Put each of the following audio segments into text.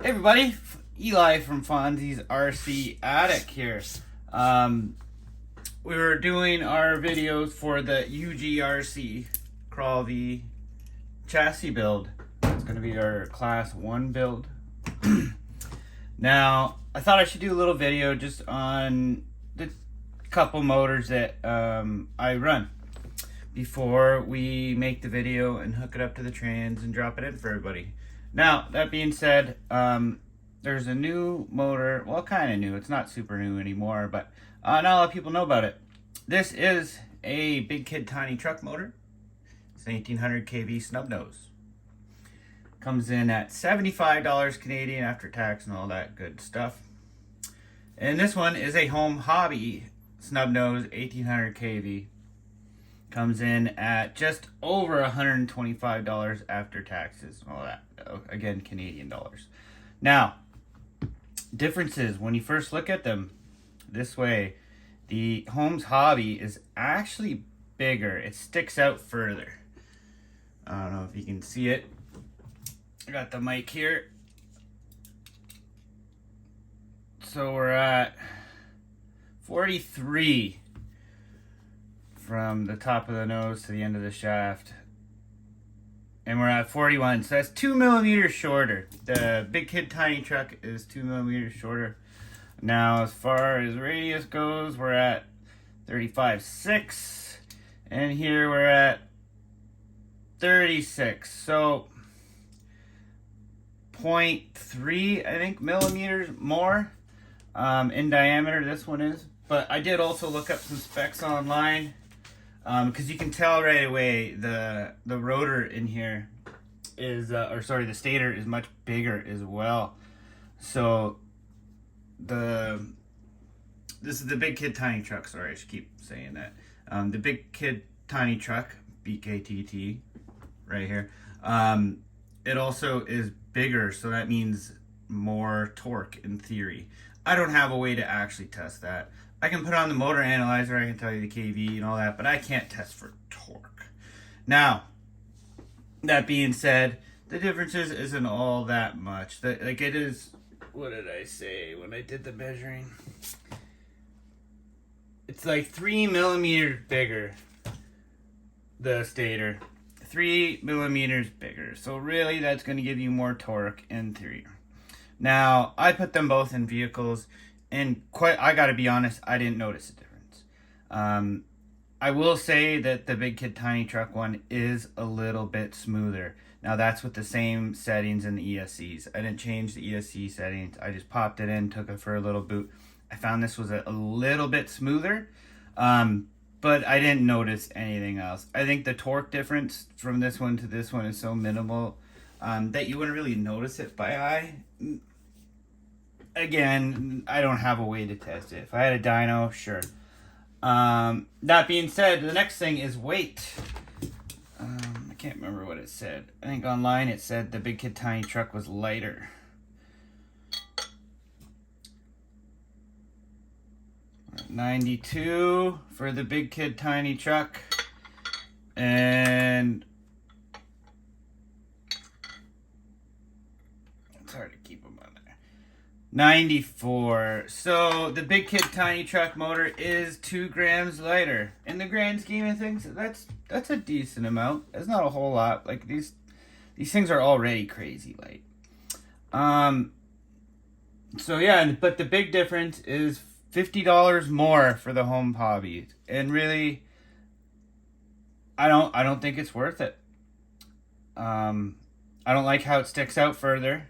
Hey everybody, Eli from Fonzie's RC Attic here. We were doing our videos for the UGRC Crawl V chassis build. It's going to be our class 1 build. Now, I thought I should do a little video just on the couple motors that I run before we make the video and hook it up to the trans and drop it in for everybody. Now, that being said, there's a new motor. Well, kind of new. It's not super new anymore, but not a lot of people know about it. This is a Big Kid Tiny Truck motor. It's an 1800 kV Snubnose. Comes in at $75 Canadian after tax and all that good stuff. And this one is a Home Hobby Snubnose 1800 kV. Comes in at just over $125 after taxes and all that. Again, Canadian dollars. Now, differences when you first look at them this way, the Home's Hobby is actually bigger. It sticks out further. I don't know if you can see it. I got the mic here. So we're at 43 from the top of the nose to the end of the shaft. And we're at 41, so that's 2 millimeters shorter. The Big Kid Tiny Truck is 2 millimeters shorter. Now, as far as radius goes, we're at 35.6, and here we're at 36. So 0.3, I think, millimeters more in diameter. This one is, but I did also look up some specs online. Because you can tell right away the rotor in here is, the stator is much bigger as well. So this is the Big Kid Tiny Truck. Sorry, I should keep saying that. The Big Kid Tiny Truck, BKTT, right here. It also is bigger, so that means more torque in theory. I don't have a way to actually test that. I can put on the motor analyzer, I can tell you the KV and all that, but I can't test for torque. Now, that being said, the differences isn't all that much. Like it is, what did I say when I did the measuring? It's like 3 millimeters bigger, the stator. 3 millimeters bigger. So really, that's going to give you more torque in theory. Now, I put them both in vehicles. And I gotta be honest, I didn't notice a difference. I will say that the Big Kid Tiny Truck one is a little bit smoother. Now that's with the same settings in the ESCs. I didn't change the ESC settings. I just popped it in, took it for a little boot. I found this was a little bit smoother, but I didn't notice anything else. I think the torque difference from this one to this one is so minimal that you wouldn't really notice it by eye. Again, I don't have a way to test it. If I had a dyno, sure. That being said, the next thing is weight. I can't remember what it said. I think online it said the Big Kid Tiny Truck was lighter. $92 for the Big Kid Tiny Truck. And it's hard to keep them on there. 94. So the Big Kid Tiny Truck motor is 2 grams lighter. In the grand scheme of things, that's a decent amount. That's not a whole lot. Like these things are already crazy light. So yeah, but the big difference is $50 more for the Home Hobby. And really, I don't think it's worth it. I don't like how it sticks out further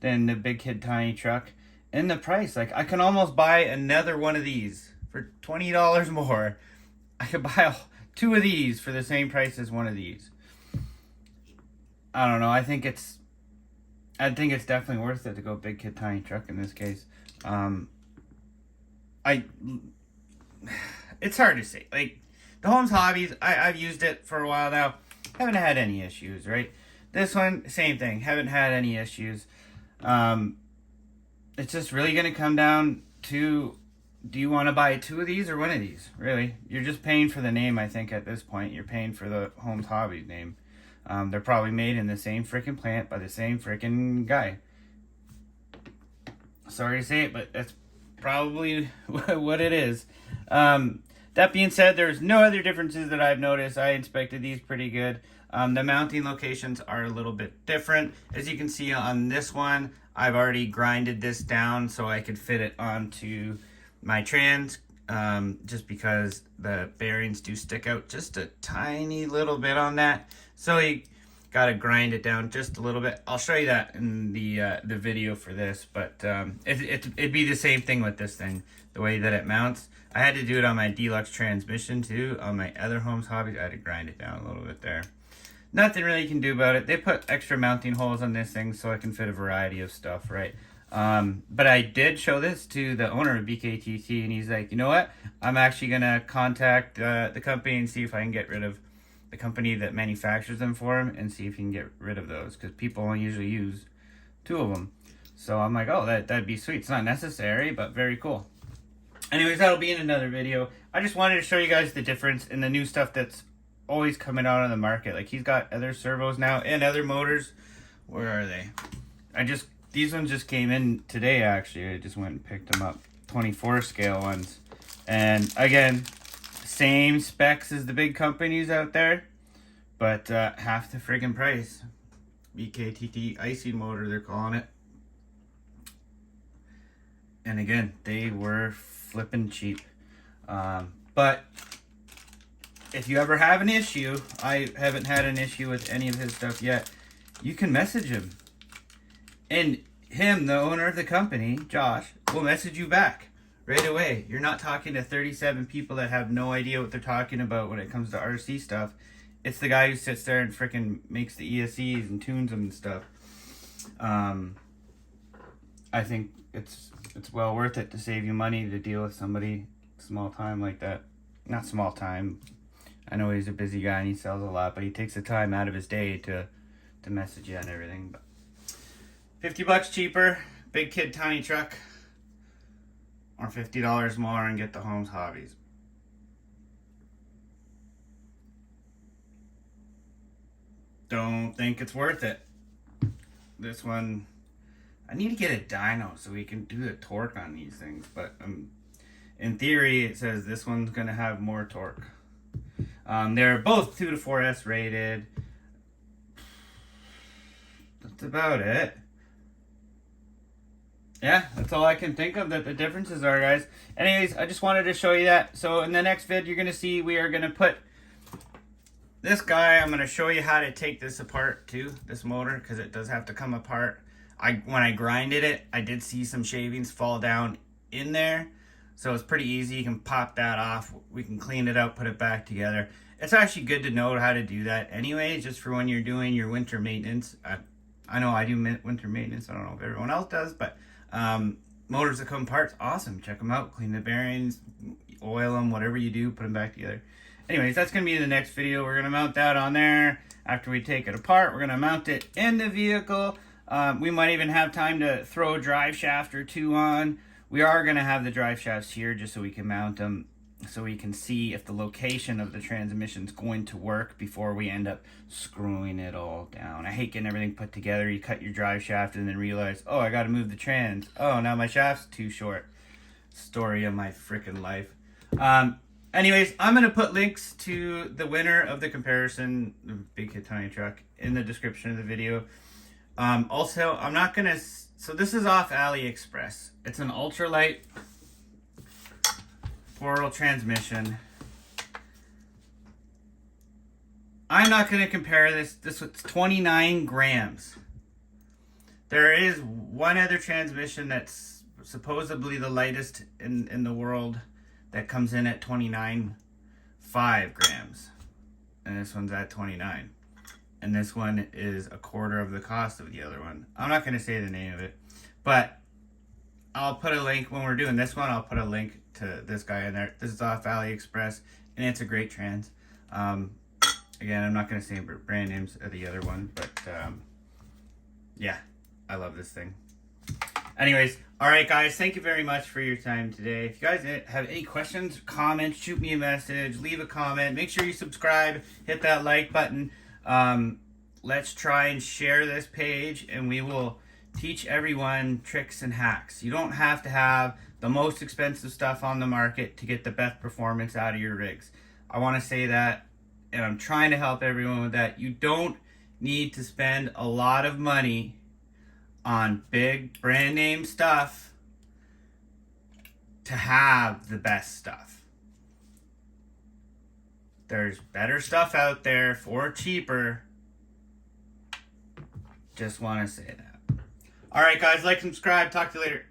than the Big Kid Tiny Truck. And the price, like I can almost buy another one of these for $20 more. I could buy 2 of these for the same price as one of these. I don't know. I think it's definitely worth it to go Big Kid Tiny Truck in this case. It's hard to say. Like the Home's Hobbies, I've used it for a while now. Haven't had any issues, right? This one, same thing. Haven't had any issues. It's just really going to come down to, do you want to buy 2 of these or 1 of these? Really, you're just paying for the name. I think at this point you're paying for the Home's Hobbies name. They're probably made in the same freaking plant by the same freaking guy. Sorry to say it, but that's probably what it is. That being said, there's no other differences that I've noticed. I inspected these pretty good. The mounting locations are a little bit different. As you can see on this one, I've already grinded this down so I could fit it onto my trans, just because the bearings do stick out just a tiny little bit on that. So you got to grind it down just a little bit. I'll show you that in the video for this, but it'd be the same thing with this thing, the way that it mounts. I had to do it on my deluxe transmission too. On my other Homes Hobbies, I had to grind it down a little bit there. Nothing really you can do about it. They put extra mounting holes on this thing so I can fit a variety of stuff, right? But I did show this to the owner of BKTT, and he's like, you know what? I'm actually going to contact the company and see if I can get rid of the company that manufactures them for him and see if he can get rid of those, because people only usually use 2 of them. So I'm like, oh, that'd be sweet. It's not necessary, but very cool. Anyways, that'll be in another video. I just wanted to show you guys the difference in the new stuff that's always coming out on the market. Like, he's got other servos now and other motors. Where are they? These ones just came in today, actually. I just went and picked them up. 24 scale ones. And again, same specs as the big companies out there, but half the friggin' price. BKTT icy motor, they're calling it. And again, they were flipping cheap. But if you ever have an issue, I haven't had an issue with any of his stuff yet, you can message him. And him, the owner of the company, Josh, will message you back right away. You're not talking to 37 people that have no idea what they're talking about when it comes to RC stuff. It's the guy who sits there and frickin' makes the ESCs and tunes them and stuff. I think it's well worth it to save you money to deal with somebody small time like that. Not small time. I know he's a busy guy and he sells a lot, but he takes the time out of his day to message you and everything. But $50 cheaper, big kid tiny truck, or $50 more and get the Homes Hobbies. Don't think it's worth it. This one, I need to get a dyno so we can do the torque on these things, but in theory it says this one's gonna have more torque. They're both 2 to 4S rated. That's about it. Yeah, that's all I can think of that the differences are, guys. Anyways, I just wanted to show you that. So in the next vid, you're going to see we are going to put this guy. I'm going to show you how to take this apart too, this motor, because it does have to come apart. When I grinded it, I did see some shavings fall down in there. So it's pretty easy. You can pop that off. We can clean it out, put it back together. It's actually good to know how to do that anyway, just for when you're doing your winter maintenance. I know I do winter maintenance. I don't know if everyone else does, but motors that come apart, awesome. Check them out, clean the bearings, oil them, whatever you do, put them back together. Anyways, that's going to be in the next video. We're going to mount that on there. After we take it apart, we're going to mount it in the vehicle. We might even have time to throw a drive shaft or 2 on. We are going to have the drive shafts here just so we can mount them, so we can see if the location of the transmission is going to work before we end up screwing it all down. I hate getting everything put together. You cut your drive shaft and then realize, oh, I got to move the trans. Oh, now my shaft's too short. Story of my freaking life. Anyways, I'm going to put links to the winner of the comparison, the Big Kid Tiny Truck, in the description of the video. Also, I'm not going to... So this is off AliExpress. It's an ultralight 4-wheel transmission. I'm not going to compare this. This was 29 grams. There is one other transmission that's supposedly the lightest in the world that comes in at 29.5 grams. And this one's at 29. And this one is a quarter of the cost of the other one. I'm not going to say the name of it, but I'll put a link when we're doing this one. I'll put a link to this guy in there. This is off AliExpress, and it's a great trans. Again, I'm not going to say brand names of the other one, but yeah, I love this thing. Anyways, all right, guys, thank you very much for your time today. If you guys have any questions, comments, shoot me a message, leave a comment. Make sure you subscribe, hit that like button. Let's try and share this page, and we will teach everyone tricks and hacks. You don't have to have the most expensive stuff on the market to get the best performance out of your rigs. I want to say that, and I'm trying to help everyone with that. You don't need to spend a lot of money on big brand name stuff to have the best stuff. There's better stuff out there for cheaper. Just want to say that. Alright guys, like, subscribe, talk to you later.